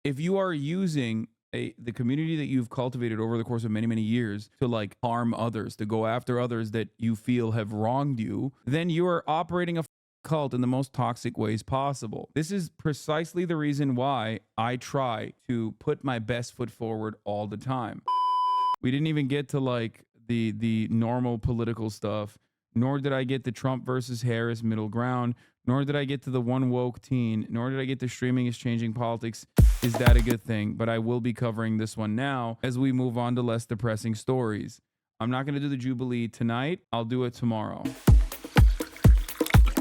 if you are using the community that you've cultivated over the course of many, many years to like harm others, to go after others that you feel have wronged you, then you are operating a cult in the most toxic ways possible. This is precisely the reason why I try to put my best foot forward all the time. We didn't even get to like the normal political stuff, nor did I get the Trump versus Harris middle ground, nor did I get to the one woke teen, nor did I get to streaming is changing politics. Is that a good thing? But I will be covering this one now as we move on to less depressing stories. I'm not going to do the Jubilee tonight. I'll do it tomorrow.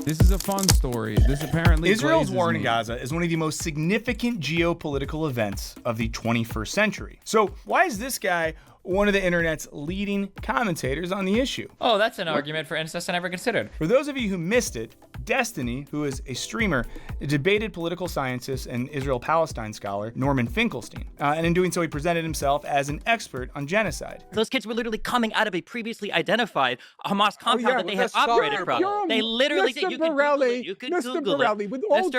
This is a fun story. This apparently Israel's war in me. Gaza is one of the most significant geopolitical events of the 21st century. So why is this guy one of the internet's leading commentators on the issue? Oh, that's an argument for incest I never considered. For those of you who missed it, Destiny, who is a streamer, debated political scientist and Israel-Palestine scholar Norman Finkelstein. And in doing so, he presented himself as an expert on genocide. Those kids were literally coming out of a previously identified Hamas compound that they had operated from. They literally did. You can Google it. You can Google it. With all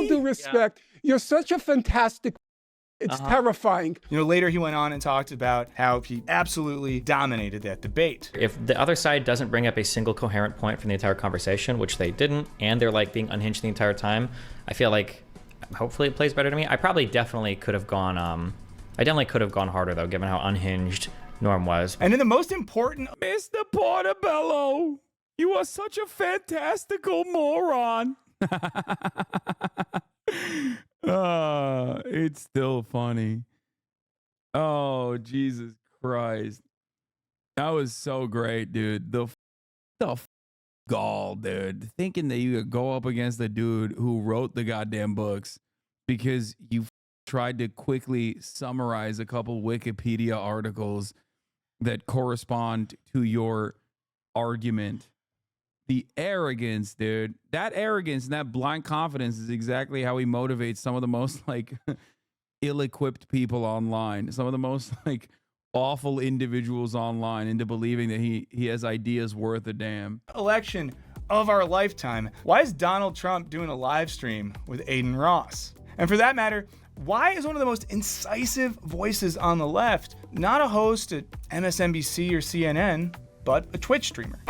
due respect, you're such a fantastic. It's terrifying. You know, later he went on and talked about how he absolutely dominated that debate. If the other side doesn't bring up a single coherent point from the entire conversation, which they didn't, and they're like being unhinged the entire time, I feel like hopefully it plays better to me. I definitely could have gone harder though, given how unhinged Norm was. And in the most important, Mr. Portobello, you are such a fantastical moron. It's still funny. Oh, Jesus Christ. That was so great, dude. The gall, dude. Thinking that you could go up against the dude who wrote the goddamn books because you tried to quickly summarize a couple Wikipedia articles that correspond to your argument. The arrogance, dude. That arrogance and that blind confidence is exactly how he motivates some of the most like ill-equipped people online. Some of the most like awful individuals online into believing that he has ideas worth a damn. Election of our lifetime. Why is Donald Trump doing a live stream with Aiden Ross? And for that matter, why is one of the most incisive voices on the left not a host at MSNBC or CNN, but a Twitch streamer?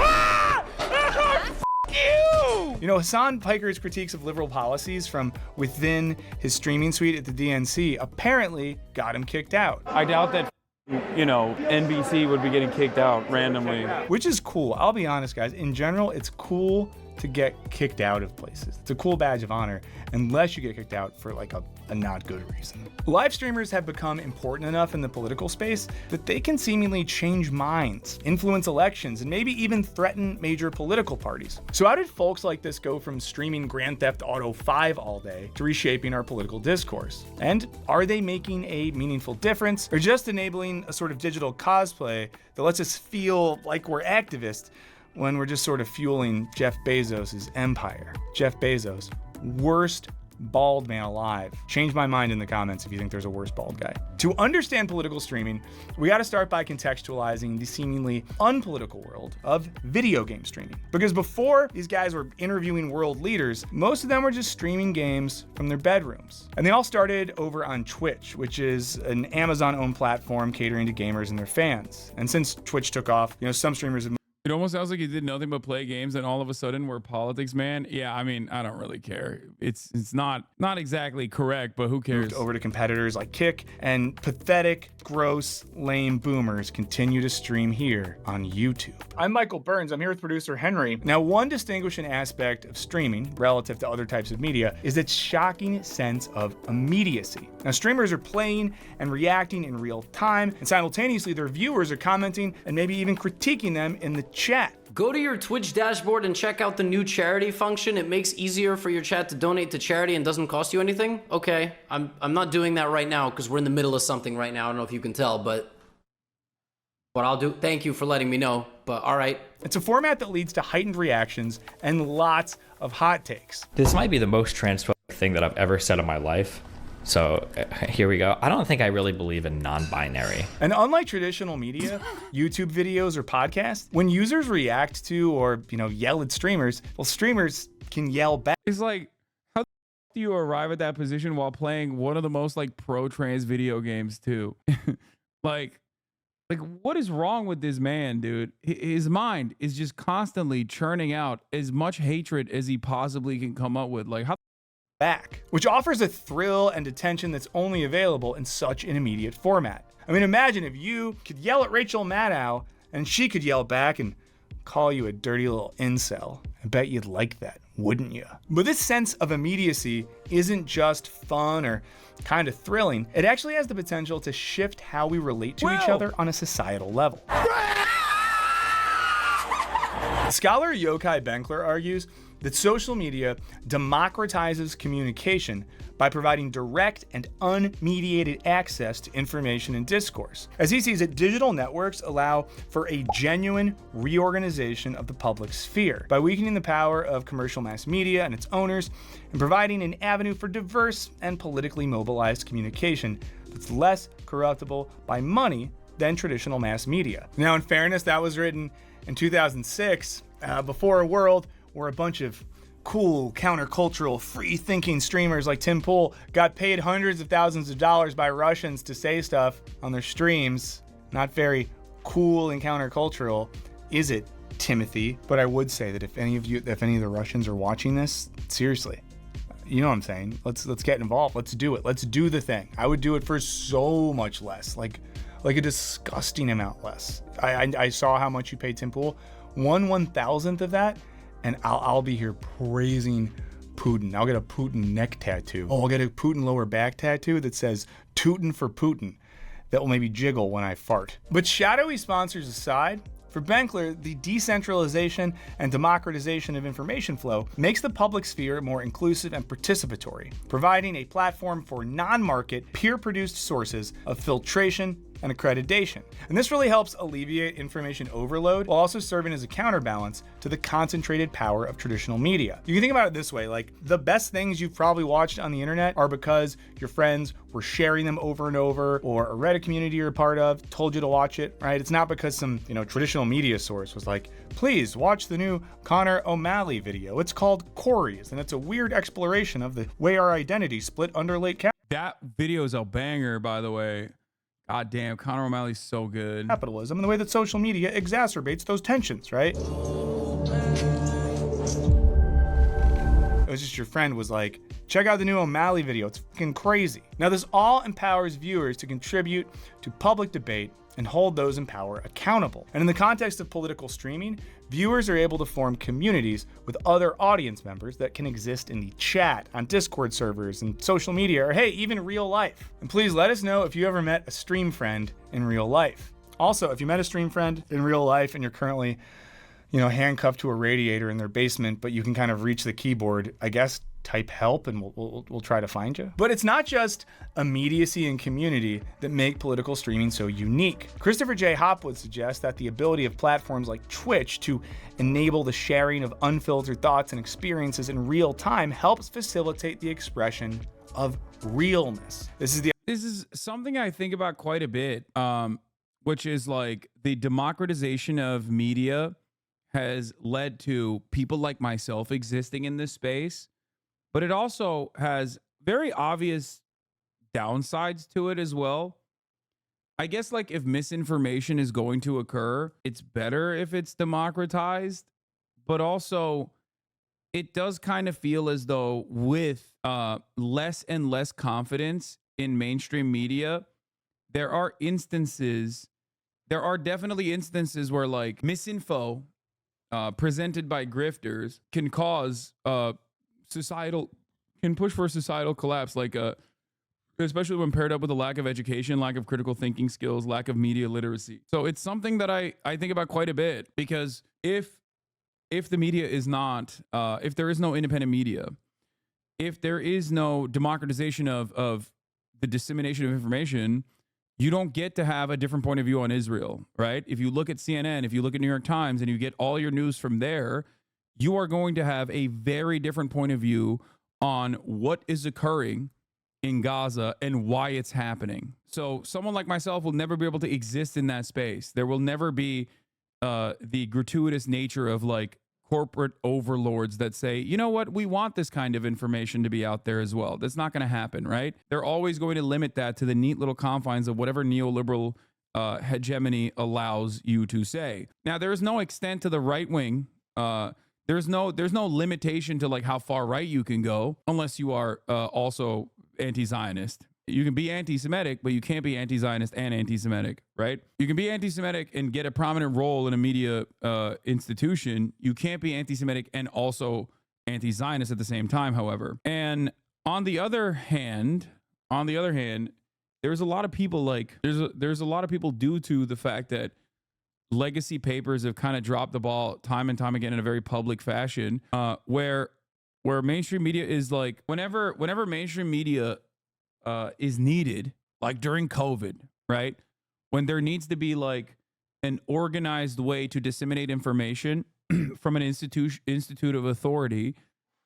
You know, Hasan Piker's critiques of liberal policies from within his streaming suite at the DNC apparently got him kicked out. I doubt that, NBC would be getting kicked out randomly. Which is cool. I'll be honest, guys. In general, it's cool to get kicked out of places. It's a cool badge of honor, unless you get kicked out for like a not good reason. Live streamers have become important enough in the political space that they can seemingly change minds, influence elections, and maybe even threaten major political parties. So how did folks like this go from streaming Grand Theft Auto 5 all day to reshaping our political discourse? And are they making a meaningful difference, or just enabling a sort of digital cosplay that lets us feel like we're activists when we're just sort of fueling Jeff Bezos' empire? Jeff Bezos, worst bald man alive. Change my mind in the comments if you think there's a worse bald guy. To understand political streaming, we got to start by contextualizing the seemingly unpolitical world of video game streaming. Because before these guys were interviewing world leaders, most of them were just streaming games from their bedrooms. And they all started over on Twitch, which is an Amazon-owned platform catering to gamers and their fans. And since Twitch took off, some streamers have It almost sounds like he did nothing but play games, and all of a sudden we're politics, man. Yeah, I mean, I don't really care. It's not exactly correct, but who cares? moved over to competitors like Kick, and pathetic, gross, lame boomers continue to stream here on YouTube. I'm Michael Burns. I'm here with producer Henry. Now, one distinguishing aspect of streaming relative to other types of media is its shocking sense of immediacy. Now, streamers are playing and reacting in real time, and simultaneously their viewers are commenting and maybe even critiquing them in the chat. Go to your Twitch dashboard and check out the new charity function. It makes easier for your chat to donate to charity and doesn't cost you anything. Okay, I'm not doing that right now because we're in the middle of something right now. I don't know if you can tell, but what I'll do, thank you for letting me know, but all right. It's a format that leads to heightened reactions and lots of hot takes. This might be the most transphobic thing that I've ever said in my life. So here we go. I don't think I really believe in non-binary. And unlike traditional media, YouTube videos or podcasts, when users react to or, yell at streamers, well, streamers can yell back. It's like, how the do you arrive at that position while playing one of the most like pro-trans video games too? like what is wrong with this man, dude? His mind is just constantly churning out as much hatred as he possibly can come up with. Like, how back, which offers a thrill and attention that's only available in such an immediate format. I mean, imagine if you could yell at Rachel Maddow and she could yell back and call you a dirty little incel. I bet you'd like that, wouldn't you? But this sense of immediacy isn't just fun or kind of thrilling. It actually has the potential to shift how we relate to each other on a societal level. Scholar Yochai Benkler argues that social media democratizes communication by providing direct and unmediated access to information and discourse. As he sees it, digital networks allow for a genuine reorganization of the public sphere by weakening the power of commercial mass media and its owners and providing an avenue for diverse and politically mobilized communication that's less corruptible by money than traditional mass media. Now, in fairness, that was written in 2006, before a world where a bunch of cool, countercultural, free-thinking streamers like Temporal got paid hundreds of thousands of dollars by Russians to say stuff on their streams. Not very cool and countercultural, is it, Timothy? But I would say that if any of the Russians are watching this, seriously, you know what I'm saying? Let's get involved. Let's do it. Let's do the thing. I would do it for so much less, like a disgusting amount less. I saw how much you paid Temporal. 1/1000th of that, and I'll be here praising Putin. I'll get a Putin neck tattoo. Oh, I'll get a Putin lower back tattoo that says "Tootin' for Putin." That will maybe jiggle when I fart. But shadowy sponsors aside, for Benkler, the decentralization and democratization of information flow makes the public sphere more inclusive and participatory, providing a platform for non-market, peer-produced sources of filtration and accreditation. And this really helps alleviate information overload while also serving as a counterbalance to the concentrated power of traditional media. You can think about it this way, like the best things you've probably watched on the internet are because your friends were sharing them over and over, or a Reddit community you're a part of told you to watch it, right? It's not because some, traditional media source was like, please watch the new Connor O'Malley video. It's called Corey's, and it's a weird exploration of the way our identity split under late that video is a banger, by the way. God damn, Connor O'Malley's so good. Capitalism and the way that social media exacerbates those tensions, right? It was just your friend was like, check out the new O'Malley video. It's fucking crazy. Now, this all empowers viewers to contribute to public debate and hold those in power accountable. And in the context of political streaming, viewers are able to form communities with other audience members that can exist in the chat, on Discord servers, and social media, or hey, even real life. And please let us know if you ever met a stream friend in real life. Also, if you met a stream friend in real life and you're currently, handcuffed to a radiator in their basement, but you can kind of reach the keyboard, I guess type help and we'll try to find you. But it's not just immediacy and community that make political streaming so unique. Christopher J. Hopwood suggests that the ability of platforms like Twitch to enable the sharing of unfiltered thoughts and experiences in real time helps facilitate the expression of realness. This is something I think about quite a bit, which is like the democratization of media has led to people like myself existing in this space. But it also has very obvious downsides to it as well. I guess like if misinformation is going to occur, it's better if it's democratized. But also, it does kind of feel as though with less and less confidence in mainstream media, there are definitely instances where like misinfo presented by grifters can cause push for societal collapse, like especially when paired up with a lack of education, lack of critical thinking skills, lack of media literacy. So it's something that I think about quite a bit, because if the media is not, if there is no independent media, if there is no democratization of the dissemination of information, you don't get to have a different point of view on Israel, right? If you look at CNN, if you look at New York Times, and you get all your news from there, you are going to have a very different point of view on what is occurring in Gaza and why it's happening. So someone like myself will never be able to exist in that space. There will never be the gratuitous nature of like corporate overlords that say, you know what, we want this kind of information to be out there as well. That's not going to happen, right? They're always going to limit that to the neat little confines of whatever neoliberal hegemony allows you to say. Now, there is no extent to the right wing. There's no limitation to like how far right you can go unless you are also anti-Zionist. You can be anti-Semitic, but you can't be anti-Zionist and anti-Semitic, right? You can be anti-Semitic and get a prominent role in a media institution. You can't be anti-Semitic and also anti-Zionist at the same time, however. And on the other hand, there's a lot of people like there's a lot of people due to the fact that legacy papers have kind of dropped the ball time and time again in a very public fashion, where mainstream media is like whenever mainstream media is needed, like during COVID, right? When there needs to be like an organized way to disseminate information from an institute of authority,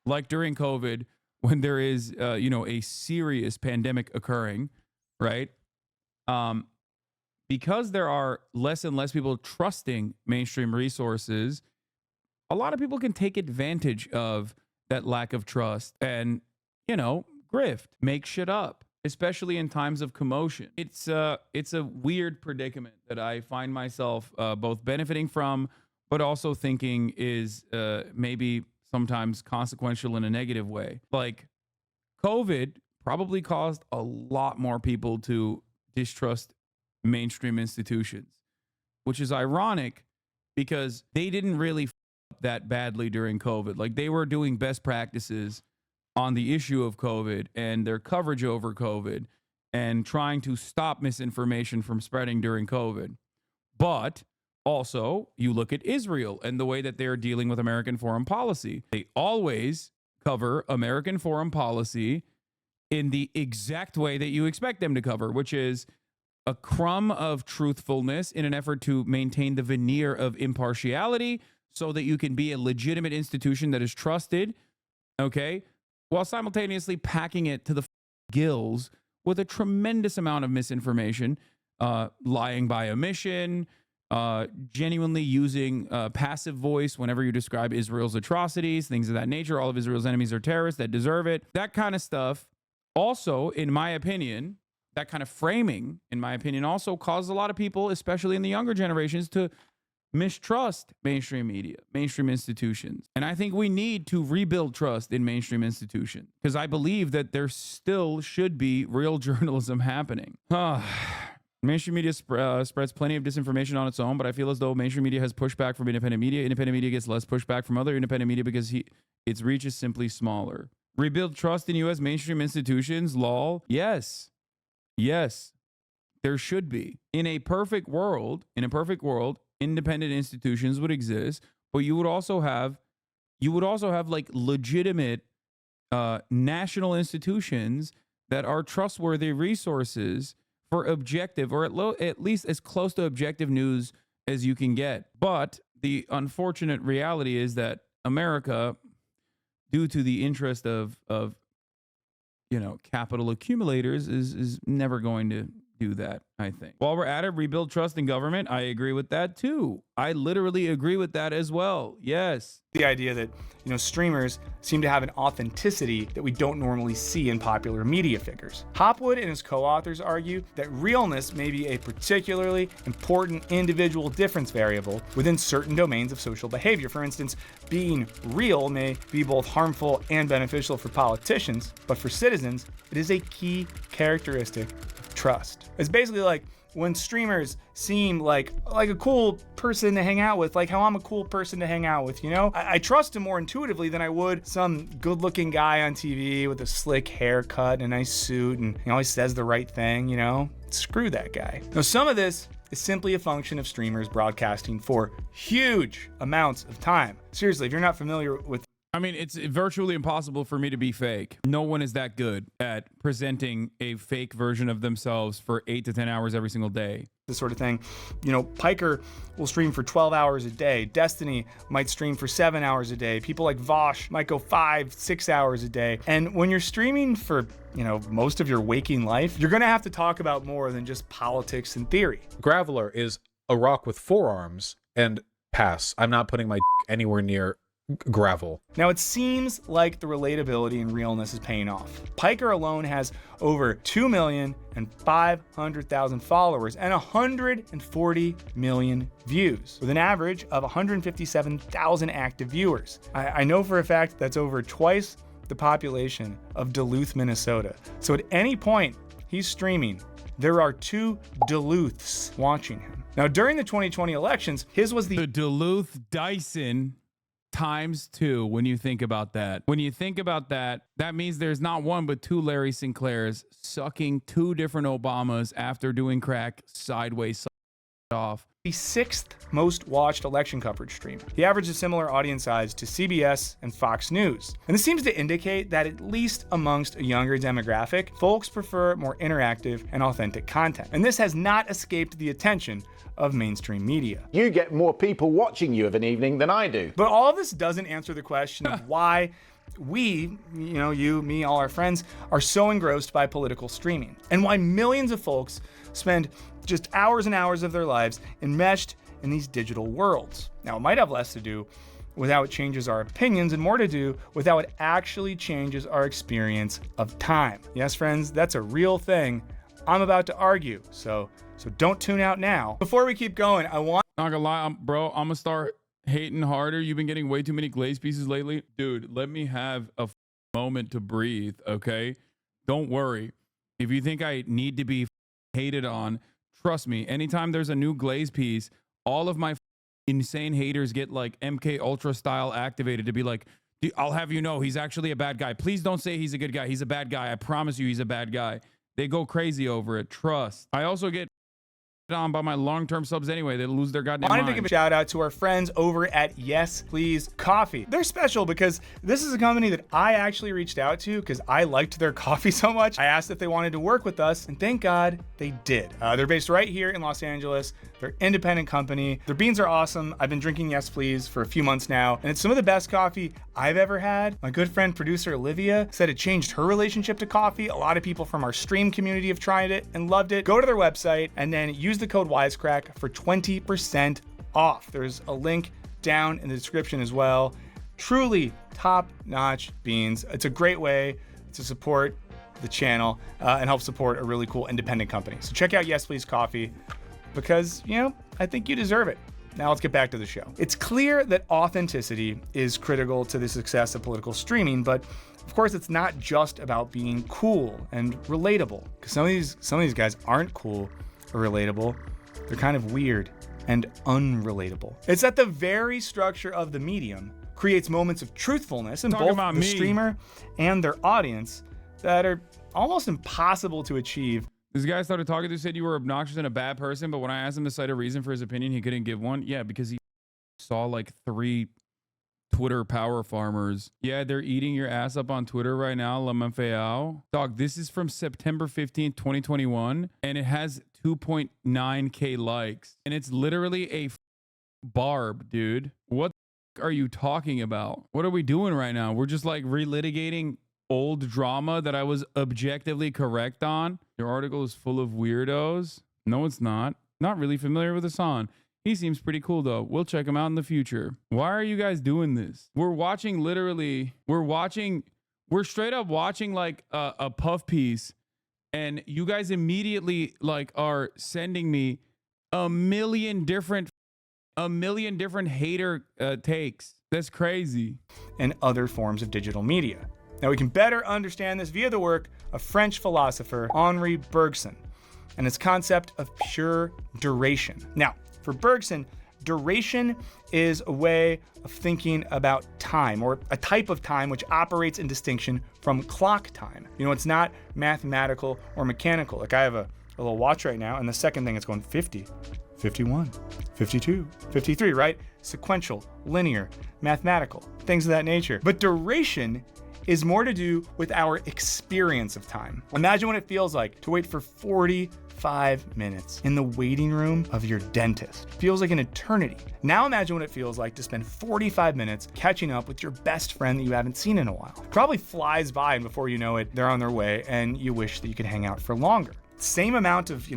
like during COVID, when there is, a serious pandemic occurring, right? Because there are less and less people trusting mainstream resources, a lot of people can take advantage of that lack of trust and, grift, make shit up, especially in times of commotion. It's a weird predicament that I find myself both benefiting from, but also thinking is maybe sometimes consequential in a negative way. Like COVID probably caused a lot more people to distrust mainstream institutions, which is ironic because they didn't really up that badly during COVID. Like they were doing best practices on the issue of COVID and their coverage over COVID and trying to stop misinformation from spreading during COVID. But also, you look at Israel and the way that they're dealing with American foreign policy. They always cover American foreign policy in the exact way that you expect them to cover, which is a crumb of truthfulness in an effort to maintain the veneer of impartiality so that you can be a legitimate institution that is trusted, okay, while simultaneously packing it to the gills with a tremendous amount of misinformation, lying by omission, genuinely using passive voice whenever you describe Israel's atrocities, things of that nature. All of Israel's enemies are terrorists that deserve it. That kind of stuff also, in my opinion, that kind of framing, in my opinion, also caused a lot of people, especially in the younger generations, to mistrust mainstream media, mainstream institutions. And I think we need to rebuild trust in mainstream institutions because I believe that there still should be real journalism happening. Mainstream media spreads plenty of disinformation on its own, but I feel as though mainstream media has pushback from independent media. Independent media gets less pushback from other independent media because its reach is simply smaller. Rebuild trust in U.S. mainstream institutions, lol. Yes, there should be. In a perfect world, independent institutions would exist, but you would also have like legitimate national institutions that are trustworthy resources for objective, or at least as close to objective news as you can get. But the unfortunate reality is that America, due to the interest of capital accumulators, is never going to do that, I think. While we're at it, rebuild trust in government. I agree with that too. I literally agree with that as well. Yes. The idea that, streamers seem to have an authenticity that we don't normally see in popular media figures. Hopwood and his co-authors argue that realness may be a particularly important individual difference variable within certain domains of social behavior. For instance, being real may be both harmful and beneficial for politicians, but for citizens, it is a key characteristic of trust. It's basically like when streamers seem like a cool person to hang out with, like how I'm a cool person to hang out with, I trust him more intuitively than I would some good-looking guy on TV with a slick haircut and a nice suit and he always says the right thing, Screw that guy. Now, some of this is simply a function of streamers broadcasting for huge amounts of time. Seriously, if you're not familiar with it's virtually impossible for me to be fake. No one is that good at presenting a fake version of themselves for 8 to 10 hours every single day. This sort of thing. Piker will stream for 12 hours a day. Destiny might stream for 7 hours a day. People like Vosh might go 5-6 hours a day. And when you're streaming for, most of your waking life, you're going to have to talk about more than just politics and theory. Graveler is a rock with 4 arms and pass. I'm not putting my anywhere near gravel. Now, it seems like the relatability and realness is paying off. Piker alone has over 2,500,000 followers and 140 million views, with an average of 157,000 active viewers. I know for a fact that's over twice the population of Duluth, Minnesota. So at any point he's streaming, there are 2 Duluths watching him. Now, during the 2020 elections, his was the Duluth Dyson times 2 when you think about that. When you think about that, that means there's not one but 2 Larry Sinclairs sucking 2 different Obamas after doing crack sideways off. the 6th most watched election coverage stream. He averages a similar audience size to CBS and Fox News. And this seems to indicate that at least amongst a younger demographic, folks prefer more interactive and authentic content. And this has not escaped the attention of mainstream media. You get more people watching you of an evening than I do. But all of this doesn't answer the question of why we, you, me, all our friends, are so engrossed by political streaming, and why millions of folks spend just hours and hours of their lives enmeshed in these digital worlds. Now, it might have less to do with how it changes our opinions and more to do with how it actually changes our experience of time. Yes, friends, that's a real thing I'm about to argue, so don't tune out now. Before we keep going, I want... Not gonna lie, bro, I'm gonna start hating harder. You've been getting way too many glaze pieces lately. Dude, let me have a moment to breathe, okay? Don't worry. If you think I need to be hated on, trust me, anytime there's a new glaze piece, all of my insane haters get like MK Ultra style activated to be like, I'll have you know he's actually a bad guy. Please don't say he's a good guy. He's a bad guy. I promise you he's a bad guy. They go crazy over it. Trust. I also get on by my long-term subs anyway. They lose their goddamn mind. I wanted to give a shout out to our friends over at Yes Please Coffee. They're special because this is a company that I actually reached out to because I liked their coffee so much. I asked if they wanted to work with us, and thank God they did. They're based right here in Los Angeles. They're an independent company. Their beans are awesome. I've been drinking Yes Please for a few months now, and it's some of the best coffee I've ever had. My good friend producer Olivia said it changed her relationship to coffee. A lot of people from our stream community have tried it and loved it. Go to their website and then use the code Wisecrack for 20% off. There's a link down in the description as well. Truly top-notch beans. It's a great way to support the channel and help support a really cool independent company. So check out Yes Please Coffee because, I think you deserve it. Now let's get back to the show. It's clear that authenticity is critical to the success of political streaming, but of course it's not just about being cool and relatable, because some of these guys aren't cool or relatable. They're kind of weird and unrelatable. It's that the very structure of the medium creates moments of truthfulness in both the streamer and their audience that are almost impossible to achieve. This guy started talking to said you were obnoxious and a bad person, but when I asked him to cite a reason for his opinion, he couldn't give one. Yeah, because he saw like 3 Twitter power farmers. Yeah, they're eating your ass up on Twitter right now, Lamafeao. Dog, this is from September 15th, 2021, and it has 2.9K likes. And it's literally a barb, dude. What are you talking about? What are we doing right now? We're just like relitigating old drama that I was objectively correct on. Your article is full of weirdos. No, it's not. Not really familiar with Hasan. He seems pretty cool though. We'll check him out in the future. Why are you guys doing this? We're straight up watching like a puff piece, and you guys immediately like are sending me a million different hater takes. That's crazy. And other forms of digital media. Now we can better understand this via the work of French philosopher Henri Bergson and his concept of pure duration. Now, for Bergson, duration is a way of thinking about time, or a type of time which operates in distinction from clock time. It's not mathematical or mechanical. Like I have a little watch right now, and the second thing it's going 50, 51, 52, 53, right? Sequential, linear, mathematical, things of that nature. But duration is more to do with our experience of time. Imagine what it feels like to wait for 45 minutes in the waiting room of your dentist. It feels like an eternity. Now imagine what it feels like to spend 45 minutes catching up with your best friend that you haven't seen in a while. It probably flies by, and before you know it, they're on their way and you wish that you could hang out for longer. Same amount of,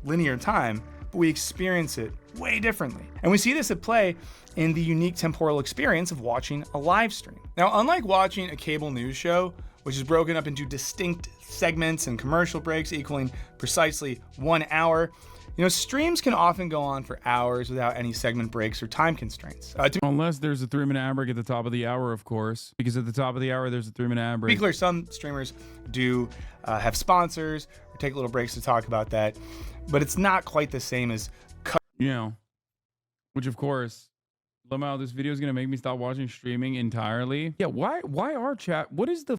linear time, but we experience it way differently. And we see this at play in the unique temporal experience of watching a live stream. Now, unlike watching a cable news show, which is broken up into distinct segments and commercial breaks equaling precisely 1 hour, streams can often go on for hours without any segment breaks or time constraints. Unless there's a 3-minute ad break at the top of the hour, of course, because at the top of the hour, there's a 3-minute ad break. To be clear, some streamers do have sponsors or take little breaks to talk about that, but it's not quite the same as which of course, Lamau, this video is going to make me stop watching streaming entirely. Yeah, why are what is the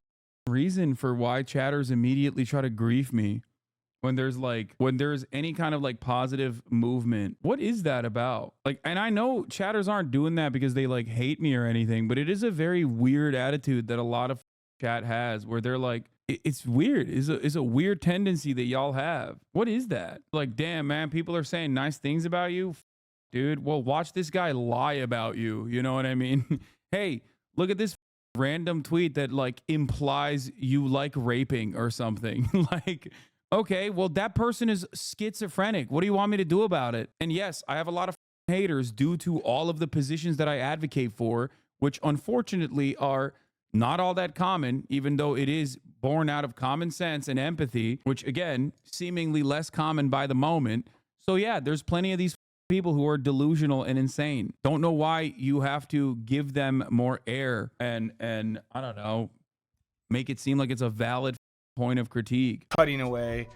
reason for why chatters immediately try to grief me when there's any kind of like positive movement? What is that about? Like, and I know chatters aren't doing that because they like hate me or anything, but it is a very weird attitude that a lot of chat has where they're like, it's weird. It's a weird tendency that y'all have. What is that? Like, damn, man, people are saying nice things about you. Dude, well, watch this guy lie about you. You know what I mean? Hey, look at this random tweet that like implies you like raping or something. Like, okay, well, that person is schizophrenic. What do you want me to do about it? And yes, I have a lot of haters due to all of the positions that I advocate for, which unfortunately are not all that common, even though it is born out of common sense and empathy, which again, seemingly less common by the moment. So yeah, there's plenty of these people who are delusional and insane. Don't know why you have to give them more air and I don't know, make it seem like it's a valid point of critique. Cutting away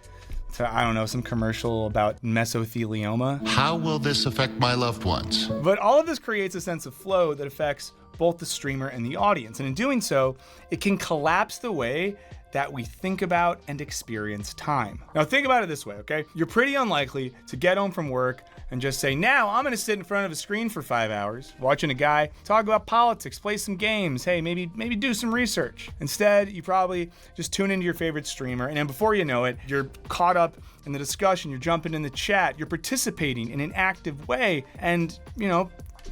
to, I don't know, some commercial about mesothelioma. How will this affect my loved ones? But all of this creates a sense of flow that affects both the streamer and the audience. And in doing so, it can collapse the way that we think about and experience time. Now think about it this way, okay? You're pretty unlikely to get home from work and just say, now I'm gonna sit in front of a screen for 5 hours, watching a guy talk about politics, play some games, hey, maybe do some research. Instead, you probably just tune into your favorite streamer, and then before you know it, you're caught up in the discussion, you're jumping in the chat, you're participating in an active way, and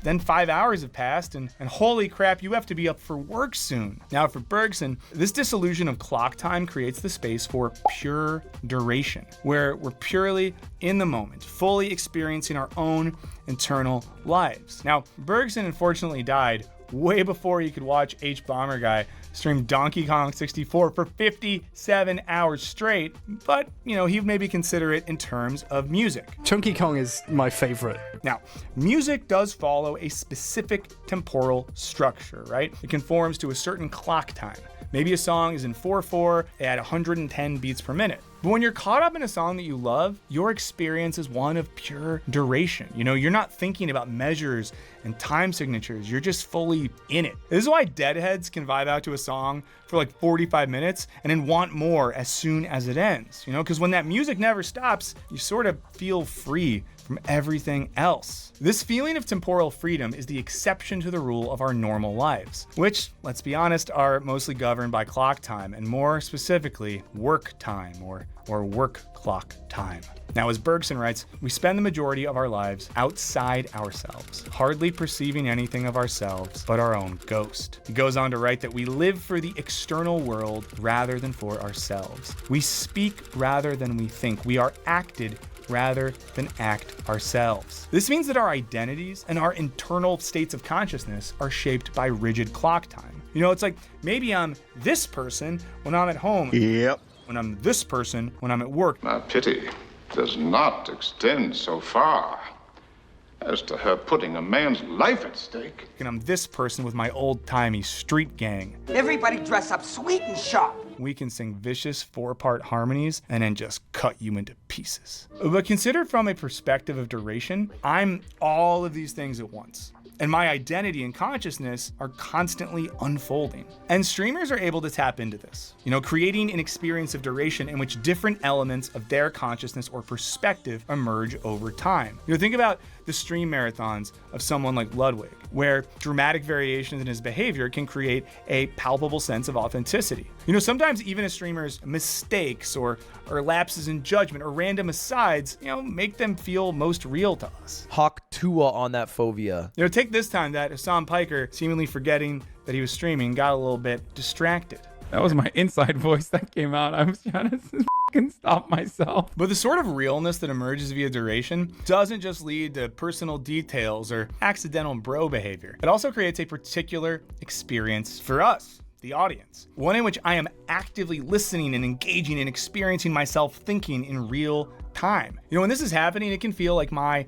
then 5 hours have passed, and holy crap, you have to be up for work soon. Now for Bergson, this disillusion of clock time creates the space for pure duration, where we're purely in the moment, fully experiencing our own internal lives. Now, Bergson unfortunately died way before he could watch H Bomber Guy stream Donkey Kong 64 for 57 hours straight, but he'd maybe consider it in terms of music. Donkey Kong is my favorite. Now, music does follow a specific temporal structure, right? It conforms to a certain clock time. Maybe a song is in 4/4 at 110 beats per minute. But when you're caught up in a song that you love, your experience is one of pure duration. You're not thinking about measures and time signatures. You're just fully in it. This is why deadheads can vibe out to a song for like 45 minutes and then want more as soon as it ends. Because when that music never stops, you sort of feel free from everything else. This feeling of temporal freedom is the exception to the rule of our normal lives, which, let's be honest, are mostly governed by clock time, and more specifically, work time or work clock time. Now, as Bergson writes, we spend the majority of our lives outside ourselves, hardly perceiving anything of ourselves but our own ghost. He goes on to write that we live for the external world rather than for ourselves. We speak rather than we think. We are acted rather than act ourselves. This means that our identities and our internal states of consciousness are shaped by rigid clock time. It's like, maybe I'm this person when I'm at home. Yep. When I'm this person when I'm at work. My pity does not extend so far as to her putting a man's life at stake. And I'm this person with my old-timey street gang. Everybody dress up sweet and sharp. We can sing vicious 4-part harmonies and then just cut you into pieces. But considered from a perspective of duration, I'm all of these things at once. And my identity and consciousness are constantly unfolding. And streamers are able to tap into this, creating an experience of duration in which different elements of their consciousness or perspective emerge over time. Think about the stream marathons of someone like Ludwig, where dramatic variations in his behavior can create a palpable sense of authenticity. Sometimes even a streamer's mistakes or lapses in judgment or random asides, make them feel most real to us. Hawk Tua on that phobia. Take this time that Hasan Piker, seemingly forgetting that he was streaming, got a little bit distracted. That was my inside voice that came out. I was trying to fucking stop myself. But the sort of realness that emerges via duration doesn't just lead to personal details or accidental bro behavior. It also creates a particular experience for us, the audience. One in which I am actively listening and engaging and experiencing myself thinking in real time. You know, when this is happening, it can feel like my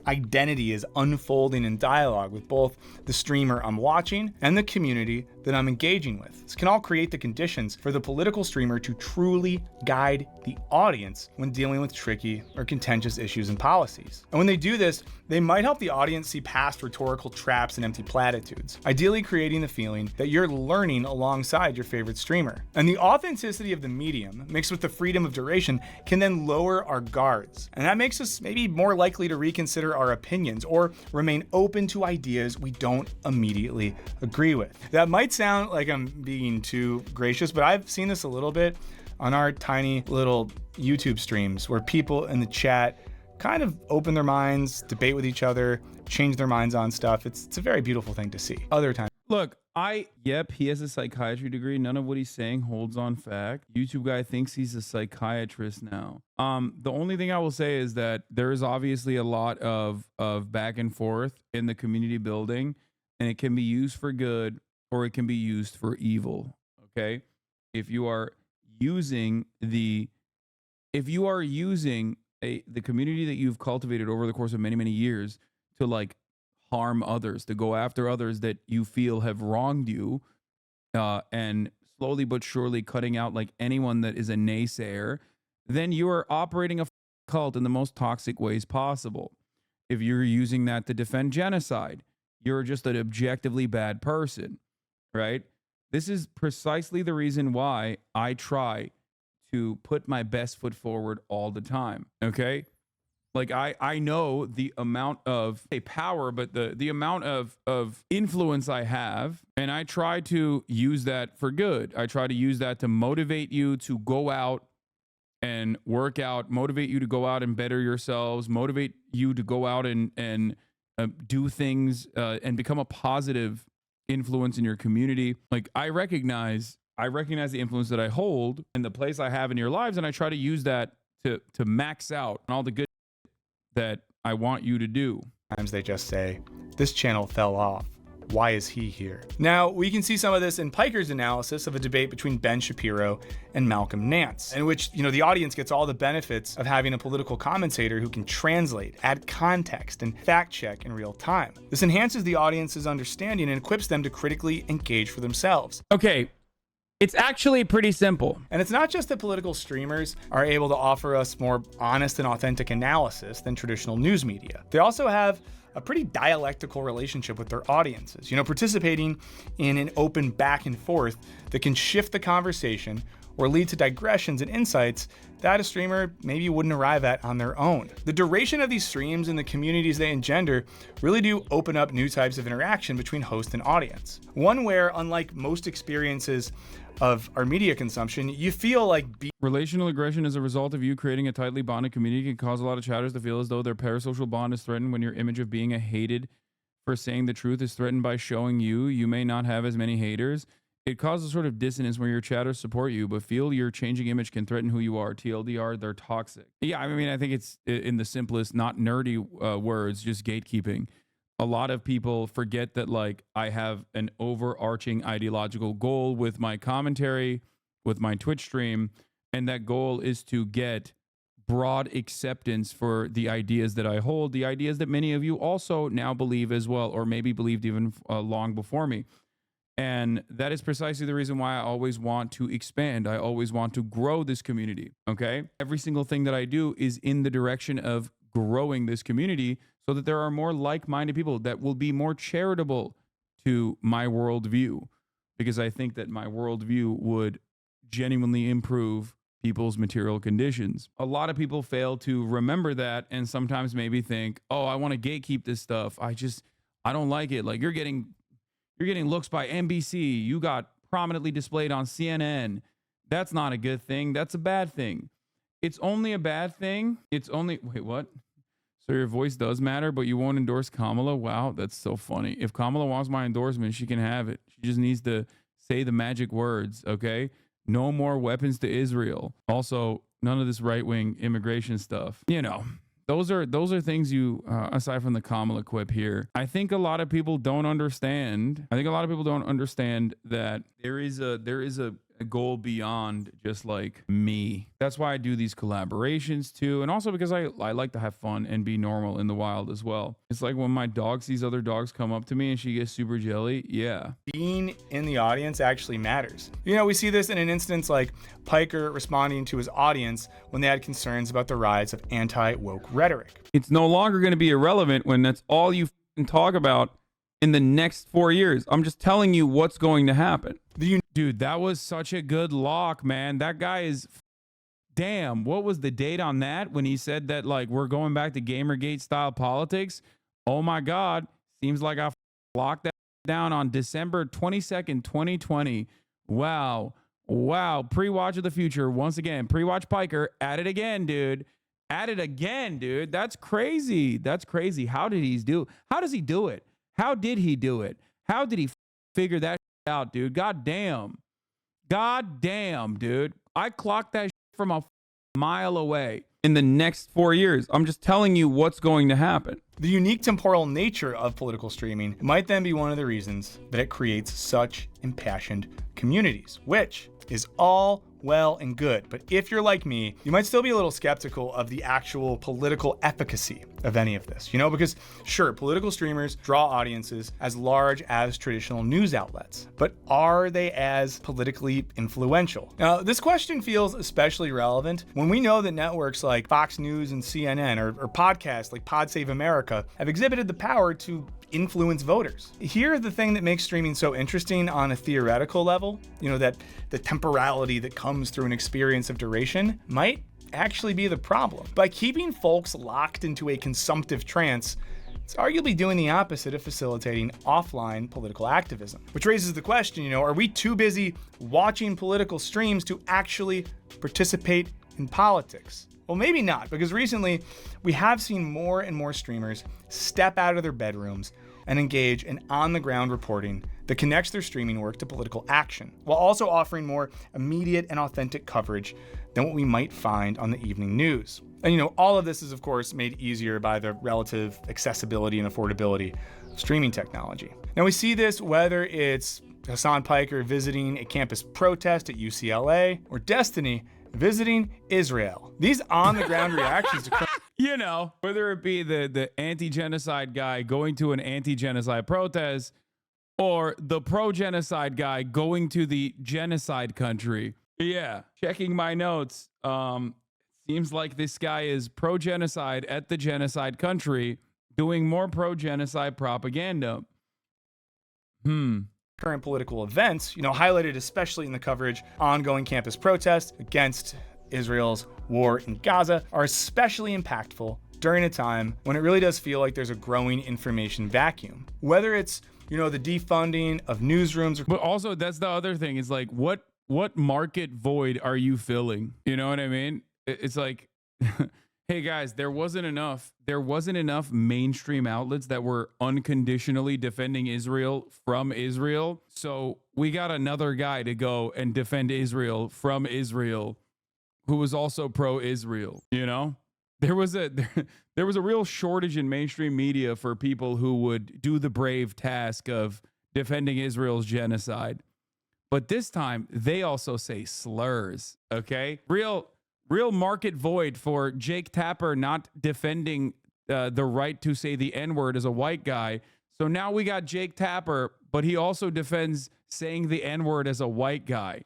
identity is unfolding in dialogue with both the streamer I'm watching and the community that I'm engaging with. This can all create the conditions for the political streamer to truly guide the audience when dealing with tricky or contentious issues and policies. And when they do this, they might help the audience see past rhetorical traps and empty platitudes, ideally creating the feeling that you're learning alongside your favorite streamer. And the authenticity of the medium, mixed with the freedom of duration, can then lower our guards. And that makes us maybe more likely to reconsider our opinions or remain open to ideas we don't immediately agree with. That might sound like I'm being too gracious, but I've seen this a little bit on our tiny little YouTube streams where people in the chat kind of open their minds, debate with each other, change their minds on stuff. It's a very beautiful thing to see. Other times. Look, yep, he has a psychiatry degree. None of what he's saying holds on fact. YouTube guy thinks he's a psychiatrist now. The only thing I will say is that there is obviously a lot of back and forth in the community building, and it can be used for good or it can be used for evil. Okay? If you are using the community that you've cultivated over the course of many, many years to like harm others, to go after others that you feel have wronged you, and slowly but surely cutting out like anyone that is a naysayer, then you are operating a cult in the most toxic ways possible. If you're using that to defend genocide, you're just an objectively bad person, right? This is precisely the reason why I try to put my best foot forward all the time, okay? Like I know the amount of power, but the amount of influence I have, and I try to use that for good. I try to use that to motivate you to go out and work out, motivate you to go out and better yourselves, motivate you to go out and do things and become a positive influence in your community. Like I recognize the influence that I hold and the place I have in your lives, and I try to use that to max out on all the good that I want you to do. Sometimes they just say, this channel fell off. Why is he here? Now, we can see some of this in Piker's analysis of a debate between Ben Shapiro and Malcolm Nance, in which, the audience gets all the benefits of having a political commentator who can translate, add context, and fact check in real time. This enhances the audience's understanding and equips them to critically engage for themselves. Okay. It's actually pretty simple. And it's not just that political streamers are able to offer us more honest and authentic analysis than traditional news media. They also have a pretty dialectical relationship with their audiences, participating in an open back and forth that can shift the conversation or lead to digressions and insights that a streamer maybe wouldn't arrive at on their own. The duration of these streams and the communities they engender really do open up new types of interaction between host and audience. One where, unlike most experiences of our media consumption, you feel like relational aggression as a result of you creating a tightly bonded community can cause a lot of chatters to feel as though their parasocial bond is threatened when your image of being a hated for saying the truth is threatened by showing you may not have as many haters. It causes a sort of dissonance where your chatters support you, but feel your changing image can threaten who you are. TLDR, they're toxic. Yeah, I mean, I think it's in the simplest, not nerdy words, just gatekeeping. A lot of people forget that, like, I have an overarching ideological goal with my commentary, with my Twitch stream, and that goal is to get broad acceptance for the ideas that I hold, the ideas that many of you also now believe as well, or maybe believed even long before me. And that is precisely the reason why I always want to expand. I always want to grow this community, okay? Every single thing that I do is in the direction of growing this community so that there are more like-minded people that will be more charitable to my worldview, because I think that my worldview would genuinely improve people's material conditions. A lot of people fail to remember that and sometimes maybe think, oh, I want to gatekeep this stuff. I don't like it. Like, you're getting looks by NBC. You got prominently displayed on CNN. That's not a good thing. That's a bad thing. It's only a bad thing. Wait, what? So your voice does matter, but you won't endorse Kamala? Wow, that's so funny. If Kamala wants my endorsement, she can have it. She just needs to say the magic words, okay? No more weapons to Israel. Also, none of this right-wing immigration stuff. You know, those are things you, aside from the Kamala quip here, I think a lot of people don't understand. I think a lot of people don't understand that there is a goal beyond just like me. That's why I do these collaborations too. And also because I like to have fun and be normal in the wild as well. It's like when my dog sees other dogs come up to me and she gets super jelly. Yeah. Being in the audience actually matters. You know, we see this in an instance like Piker responding to his audience when they had concerns about the rise of anti-woke rhetoric. It's no longer going to be irrelevant when that's all you talk about in the next 4 years. I'm just telling you what's going to happen. Dude, that was such a good lock, man. That guy is... Damn, what was the date on that when he said that, like, we're going back to Gamergate style politics? Oh my God. Seems like I locked that down on December 22nd, 2020. Wow. Wow. Pre-watch of the future. Once again, pre-watch Piker. At it again, dude. At it again, dude. That's crazy. That's crazy. How did he do? How does he do it? How did he do it? How did he figure that out, dude? God damn. God damn, dude. I clocked that from a mile away. In the next 4 years, I'm just telling you what's going to happen. The unique temporal nature of political streaming might then be one of the reasons that it creates such impassioned communities, which is all well and good. But if you're like me, you might still be a little skeptical of the actual political efficacy of any of this, you know, because sure, political streamers draw audiences as large as traditional news outlets, but are they as politically influential? Now, this question feels especially relevant when we know that networks like Fox News and CNN or podcasts like Pod Save America have exhibited the power to influence voters. Here's the thing that makes streaming so interesting on a theoretical level, you know, that the temporality that comes through an experience of duration might actually be the problem. By keeping folks locked into a consumptive trance, it's arguably doing the opposite of facilitating offline political activism. Which raises the question, you know, are we too busy watching political streams to actually participate in politics? Well, maybe not, because recently we have seen more and more streamers step out of their bedrooms and engage in on-the-ground reporting that connects their streaming work to political action, while also offering more immediate and authentic coverage than what we might find on the evening news. And you know, all of this is of course made easier by the relative accessibility and affordability of streaming technology. Now we see this whether it's Hasan Piker visiting a campus protest at UCLA or Destiny visiting Israel. These on-the-ground reactions to... You know, whether it be the anti-genocide guy going to an anti-genocide protest or the pro-genocide guy going to the genocide country. Yeah, checking my notes. Seems like this guy is pro-genocide at the genocide country doing more pro-genocide propaganda. Current political events, you know, highlighted especially in the coverage, ongoing campus protests against Israel's war in Gaza are especially impactful during a time when it really does feel like there's a growing information vacuum. Whether it's, you know, the defunding of newsrooms, but also that's the other thing is like, what market void are you filling? You know what I mean? It's like, hey guys, there wasn't enough mainstream outlets that were unconditionally defending Israel from Israel. So we got another guy to go and defend Israel from Israel who was also pro-Israel, you know? There was a real shortage in mainstream media for people who would do the brave task of defending Israel's genocide. But this time they also say slurs, okay? Real market void for Jake Tapper not defending the right to say the N-word as a white guy. So now we got Jake Tapper, but he also defends saying the N-word as a white guy.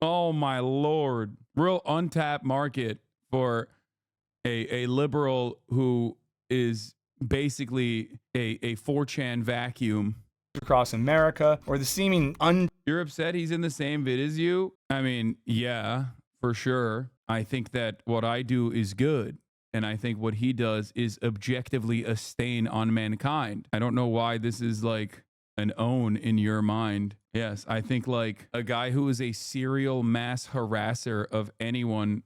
Oh my Lord. Real untapped market for a liberal who is basically a 4chan vacuum. Across America, or the seeming You're upset he's in the same vid as you? I mean, yeah, for sure. I think that what I do is good. And I think what he does is objectively a stain on mankind. I don't know why this is like an own in your mind. Yes, I think like a guy who is a serial mass harasser of anyone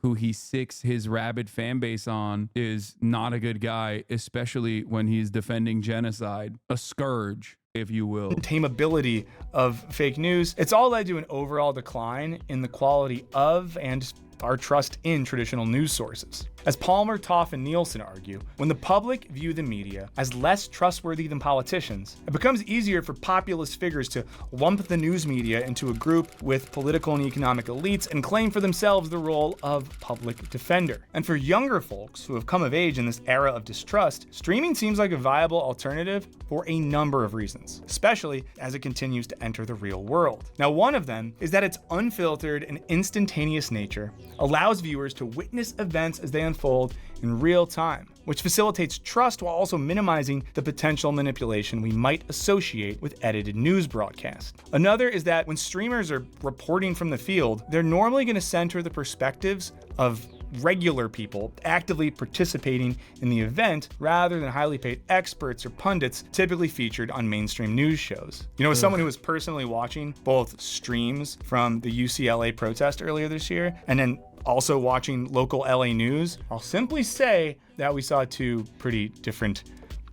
who he sicks his rabid fan base on, is not a good guy, especially when he's defending genocide. A scourge, if you will. Tameability of fake news. It's all led to an overall decline in the quality of and our trust in traditional news sources. As Palmer, Toff, and Nielsen argue, when the public view the media as less trustworthy than politicians, it becomes easier for populist figures to lump the news media into a group with political and economic elites and claim for themselves the role of public defender. And for younger folks who have come of age in this era of distrust, streaming seems like a viable alternative for a number of reasons, especially as it continues to enter the real world. Now, one of them is that its unfiltered and instantaneous nature allows viewers to witness events as they unfold in real time, which facilitates trust while also minimizing the potential manipulation we might associate with edited news broadcasts. Another is that when streamers are reporting from the field, they're normally going to center the perspectives of regular people actively participating in the event rather than highly paid experts or pundits typically featured on mainstream news shows. You know, as someone who was personally watching both streams from the UCLA protest earlier this year and then also watching local LA news, I'll simply say that we saw two pretty different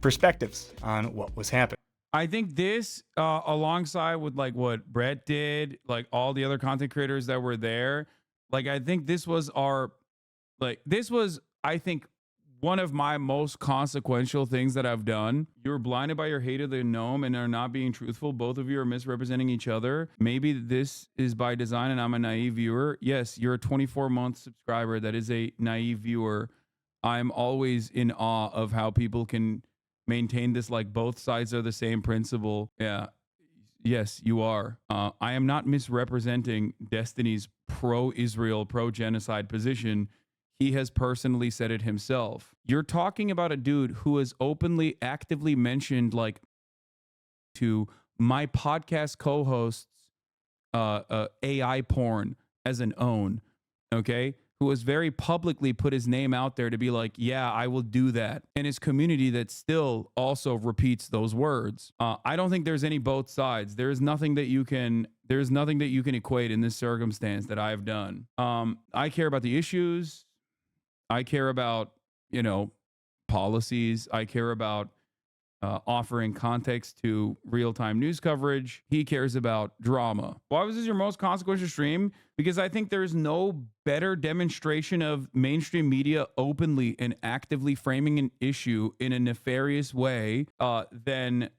perspectives on what was happening. I think this, alongside with like what Brett did, like all the other content creators that were there, like I think this was I think one of my most consequential things that I've done. You're blinded by your hate of the gnome and are not being truthful. Both of you are misrepresenting each other. Maybe this is by design and I'm a naive viewer. Yes, you're a 24-month subscriber. That is a naive viewer. I'm always in awe of how people can maintain this, like both sides are the same principle. Yeah. Yes, you are. I am not misrepresenting Destiny's pro-Israel, pro-genocide position. He has personally said it himself. You're talking about a dude who has openly, actively mentioned, like, to my podcast co-hosts, AI porn as an own, okay? Who has very publicly put his name out there to be like, yeah, I will do that. And his community that still also repeats those words. I don't think there's any both sides. There's nothing that you can equate in this circumstance that I've done. I care about the issues. I care about, policies. I care about offering context to real-time news coverage. He cares about drama. Why was this your most consequential stream? Because I think there's no better demonstration of mainstream media openly and actively framing an issue in a nefarious way than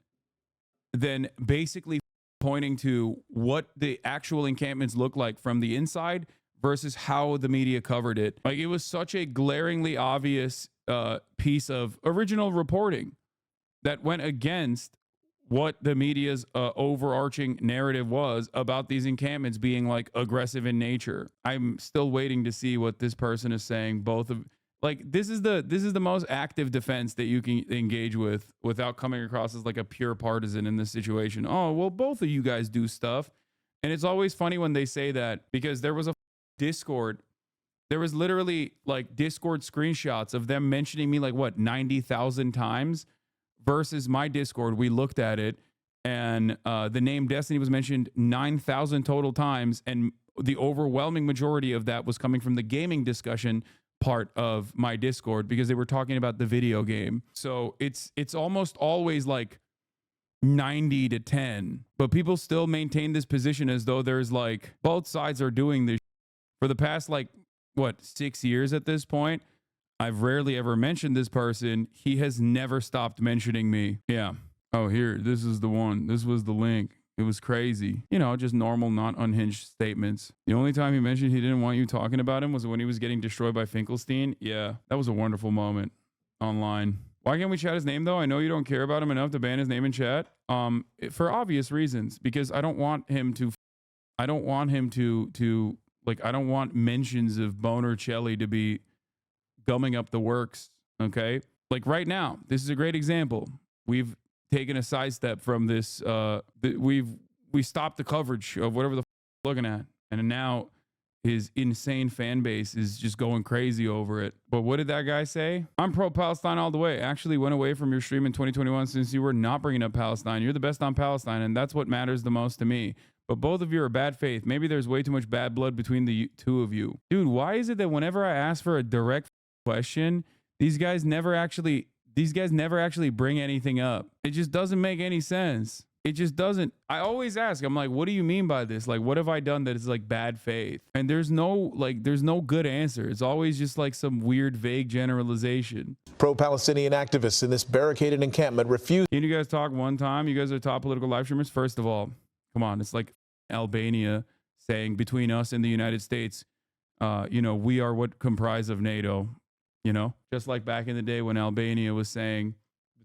basically pointing to what the actual encampments look like from the inside versus how the media covered it. Like, it was such a glaringly obvious piece of original reporting that went against what the media's overarching narrative was about these encampments being like aggressive in nature. I'm still waiting to see what this person is saying. This is the most active defense that you can engage with without coming across as like a pure partisan in this situation. Oh, well, both of you guys do stuff. And it's always funny when they say that, because there was a Discord. There was literally like Discord screenshots of them mentioning me like 90,000 times versus my Discord. We looked at it and the name Destiny was mentioned 9,000 total times. And the overwhelming majority of that was coming from the gaming discussion part of my Discord because they were talking about the video game. So it's almost always like 90 to 10, but people still maintain this position as though there's like both sides are doing this. For the past 6 years at this point, I've rarely ever mentioned this person. He has never stopped mentioning me. Yeah. Oh, here, this is the one. This was the link. It was crazy. Just normal, not unhinged statements. The only time he mentioned he didn't want you talking about him was when he was getting destroyed by Finkelstein. Yeah, that was a wonderful moment online. Why can't we chat his name, though? I know you don't care about him enough to ban his name in chat. For obvious reasons, because I don't want him to I don't want mentions of Boner Chelly to be gumming up the works, okay? Like right now, this is a great example. We've taken a sidestep from this. We stopped the coverage of whatever the looking at, and now his insane fan base is just going crazy over it. But what did that guy say? I'm pro-Palestine all the way. Actually went away from your stream in 2021 since you were not bringing up Palestine. You're the best on Palestine, and that's what matters the most to me. but both of you are bad faith. Maybe there's way too much bad blood between the two of you. Dude, why is it that whenever I ask for a direct question, these guys never actually bring anything up? It just doesn't make any sense. It just doesn't. I always ask, I'm like, what do you mean by this? Like, what have I done that is like bad faith? And there's no good answer. It's always just like some weird, vague generalization. Pro-Palestinian activists in this barricaded encampment refuse. Can you guys talk one time? You guys are top political live streamers. First of all, come on. It's like Albania saying between us and the United States, we are what comprise of NATO, just like back in the day when Albania was saying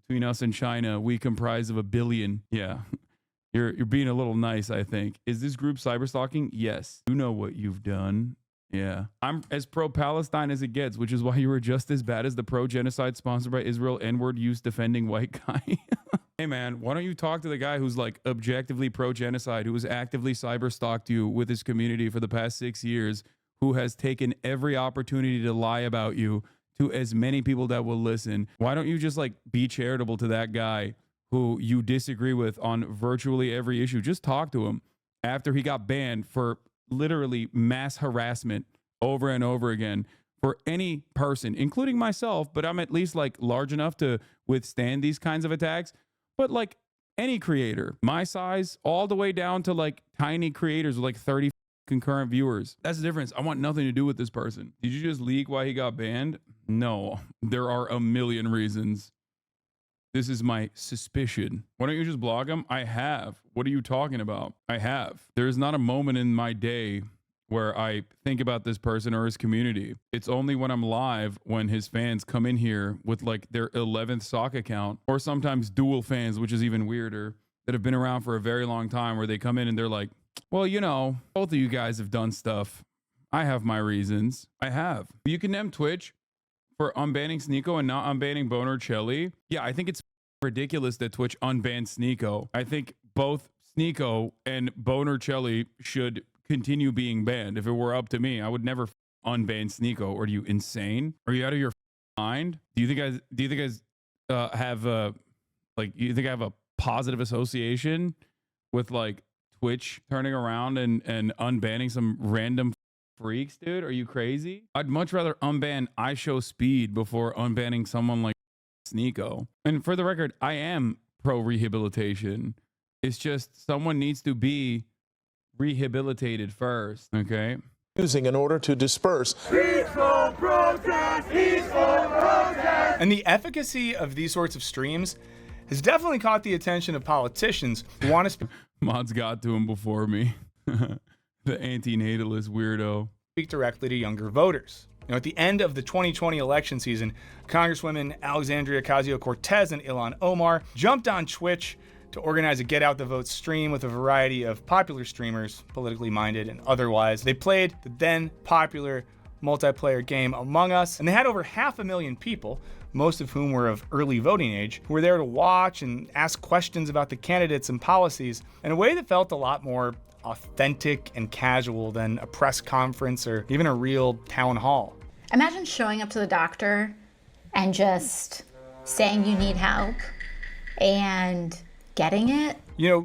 between us and China, we comprise of 1 billion. Yeah. You're being a little nice, I think. Is this group cyberstalking? Yes. You know what you've done. Yeah. I'm as pro-Palestine as it gets, which is why you were just as bad as the pro-genocide sponsored by Israel N-word use defending white guy. Hey, man, why don't you talk to the guy who's like objectively pro-genocide, who has actively cyberstalked you with his community for the past 6 years, who has taken every opportunity to lie about you to as many people that will listen? Why don't you just like be charitable to that guy who you disagree with on virtually every issue? Just talk to him after he got banned for literally mass harassment over and over again for any person, including myself, but I'm at least like large enough to withstand these kinds of attacks. But like any creator, my size, all the way down to like tiny creators with like 30 concurrent viewers. That's the difference. I want nothing to do with this person. Did you just leak why he got banned? No, there are a million reasons. This is my suspicion. Why don't you just block him? I have. What are you talking about? I have. There's not a moment in my day where I think about this person or his community. It's only when I'm live when his fans come in here with like their 11th sock account, or sometimes dual fans, which is even weirder, that have been around for a very long time, where they come in and they're like, well, both of you guys have done stuff. I have my reasons. I have. You condemn Twitch for unbanning Sneeko and not unbanning Boner Chelly. Yeah, I think it's ridiculous that Twitch unbanned Sneeko. I think both Sneeko and Boner Chelly should continue being banned. If it were up to me, I would never unban Sneeko. Are you insane? Are you out of your mind? Do you think I have a positive association with like Twitch turning around and unbanning some random freaks, dude? Are you crazy? I'd much rather unban iShowSpeed before unbanning someone like Sneeko. And for the record, I am pro rehabilitation. It's just someone needs to be rehabilitated first, okay? Using in order to disperse. Peaceful protest! Peaceful protest! And the efficacy of these sorts of streams has definitely caught the attention of politicians who want to Mods got to him before me. The anti-natalist weirdo. Speak directly to younger voters. At the end of the 2020 election season, Congresswomen Alexandria Ocasio-Cortez and Ilhan Omar jumped on Twitch to organize a Get Out the Vote stream with a variety of popular streamers, politically minded and otherwise. They played the then popular multiplayer game Among Us, and they had over 500,000 people, most of whom were of early voting age, who were there to watch and ask questions about the candidates and policies in a way that felt a lot more authentic and casual than a press conference or even a real town hall. Imagine showing up to the doctor and just saying you need help and getting it.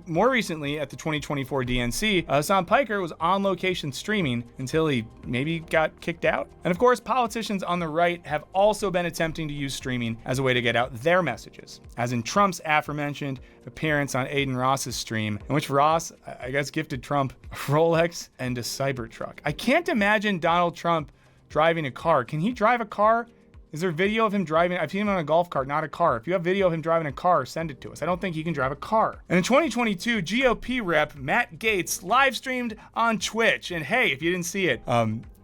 More recently at the 2024 DNC, Hasan Piker was on location streaming until he maybe got kicked out. And of course, politicians on the right have also been attempting to use streaming as a way to get out their messages, as in Trump's aforementioned appearance on Aiden Ross's stream, in which Ross, I guess, gifted Trump a Rolex and a Cybertruck. I can't imagine Donald Trump driving a car. Can he drive a car? Is there video of him driving? I've seen him on a golf cart, not a car. If you have video of him driving a car, send it to us. I don't think he can drive a car. And in 2022, GOP rep Matt Gaetz live streamed on Twitch. And hey, if you didn't see it,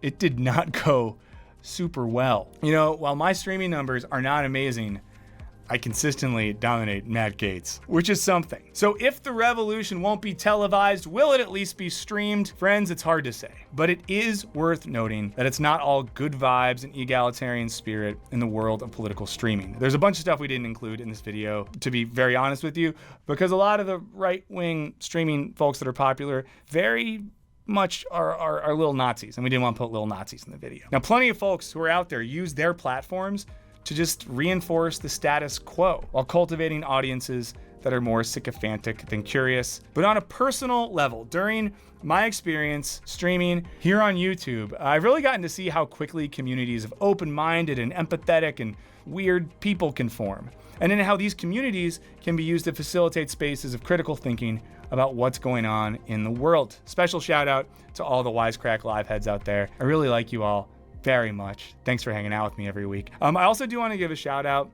it did not go super well. While my streaming numbers are not amazing, I consistently dominate Matt Gaetz, which is something. So if the revolution won't be televised, will it at least be streamed? Friends, it's hard to say. But it is worth noting that it's not all good vibes and egalitarian spirit in the world of political streaming. There's a bunch of stuff we didn't include in this video, to be very honest with you, because a lot of the right-wing streaming folks that are popular very much are little Nazis, and we didn't want to put little Nazis in the video. Now, plenty of folks who are out there use their platforms to just reinforce the status quo while cultivating audiences that are more sycophantic than curious. But on a personal level, during my experience streaming here on YouTube, I've really gotten to see how quickly communities of open-minded and empathetic and weird people can form, and then how these communities can be used to facilitate spaces of critical thinking about what's going on in the world. Special shout out to all the Wisecrack live heads out there. I really like you all very much. Thanks for hanging out with me every week. I also do want to give a shout out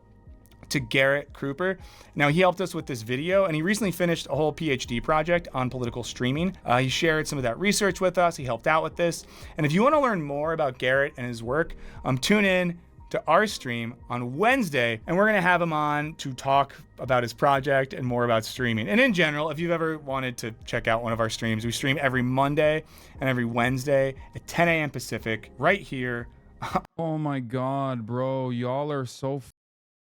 to Garrett Kruper. Now, he helped us with this video, and he recently finished a whole PhD project on political streaming. He shared some of that research with us. He helped out with this. And if you want to learn more about Garrett and his work, tune in to our stream on Wednesday, and we're gonna have him on to talk about his project and more about streaming. And in general, if you've ever wanted to check out one of our streams, we stream every Monday and every Wednesday at 10 a.m. Pacific, right here. Oh my God, bro. Y'all are so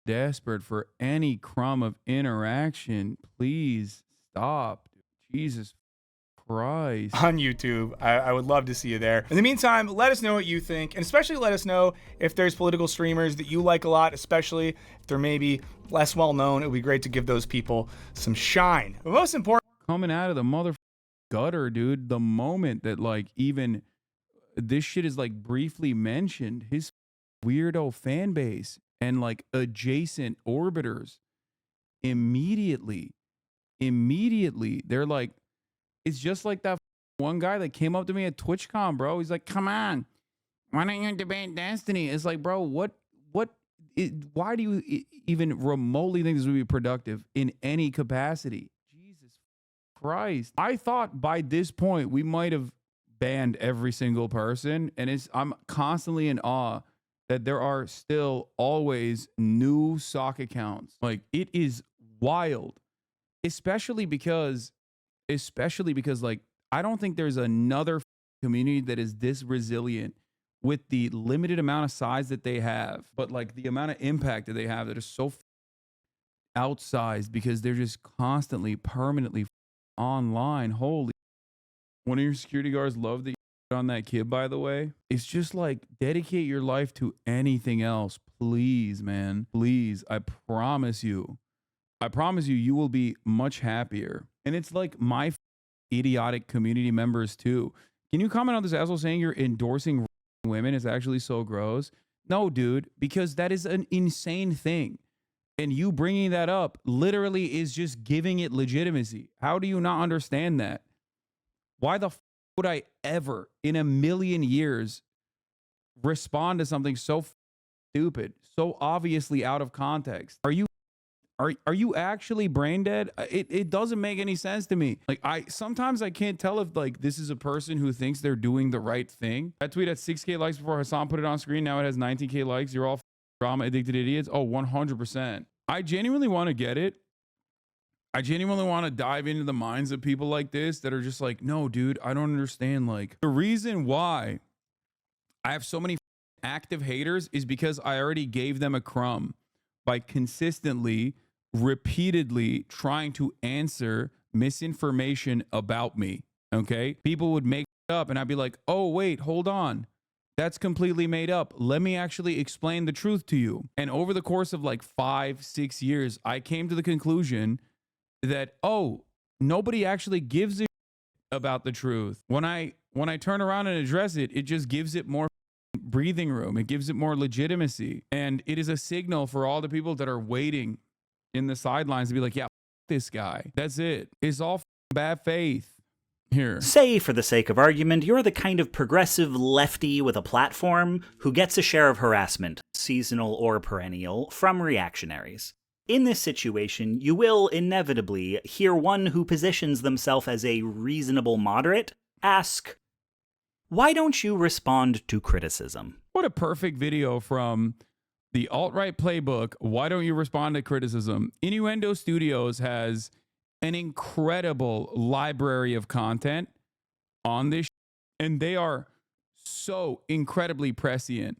desperate for any crumb of interaction. Please stop. Jesus Christ. On YouTube. I would love to see you there. In the meantime, let us know what you think, and especially let us know if there's political streamers that you like a lot, especially if they're maybe less well known. It would be great to give those people some shine. But most important, coming out of the mother gutter, dude, the moment that like even this shit is like briefly mentioned, his weirdo fan base and like adjacent orbiters immediately they're like, it's just like that one guy that came up to me at TwitchCon, bro. He's like, come on, why don't you debate Destiny? It's like, bro, why do you even remotely think this would be productive in any capacity? Jesus Christ. I thought by this point we might have banned every single person, and I'm constantly in awe that there are still always new sock accounts. Like, it is wild, especially because like, I don't think there's another community that is this resilient with the limited amount of size that they have, but like the amount of impact that they have that is so outsized because they're just constantly, permanently online. Holy, one of your security guards loved that you on that kid, by the way. It's just like, dedicate your life to anything else, please, man. Please, I promise you, you will be much happier. And it's like my idiotic community members too. Can you comment on this asshole saying you're endorsing women is actually so gross? No, dude, because that is an insane thing. And you bringing that up literally is just giving it legitimacy. How do you not understand that? Why the would I ever in a million years respond to something so stupid, so obviously out of context? Are you actually brain dead? It doesn't make any sense to me. Like, sometimes I can't tell if like this is a person who thinks they're doing the right thing. That tweet had 6K likes before Hasan put it on screen. Now it has 19K likes. You're all drama addicted idiots. Oh, 100%. I genuinely want to get it. I genuinely want to dive into the minds of people like this that are just like, no, dude, I don't understand. Like, the reason why I have so many active haters is because I already gave them a crumb by consistently, repeatedly trying to answer misinformation about me. Okay, people would make it up and I'd be like, oh wait, hold on, that's completely made up, let me actually explain the truth to you. And over the course of like 5-6 years, I came to the conclusion that, oh, nobody actually gives a about the truth. When I turn around and address it, it just gives it more breathing room, it gives it more legitimacy, and it is a signal for all the people that are waiting in the sidelines to be like, yeah, this guy. That's it. It's all bad faith here. Say, for the sake of argument, you're the kind of progressive lefty with a platform who gets a share of harassment, seasonal or perennial, from reactionaries. In this situation, you will inevitably hear one who positions themselves as a reasonable moderate ask, why don't you respond to criticism? What a perfect video from the alt-right playbook. Why don't you respond to criticism? Innuendo Studios has an incredible library of content on this, and they are so incredibly prescient.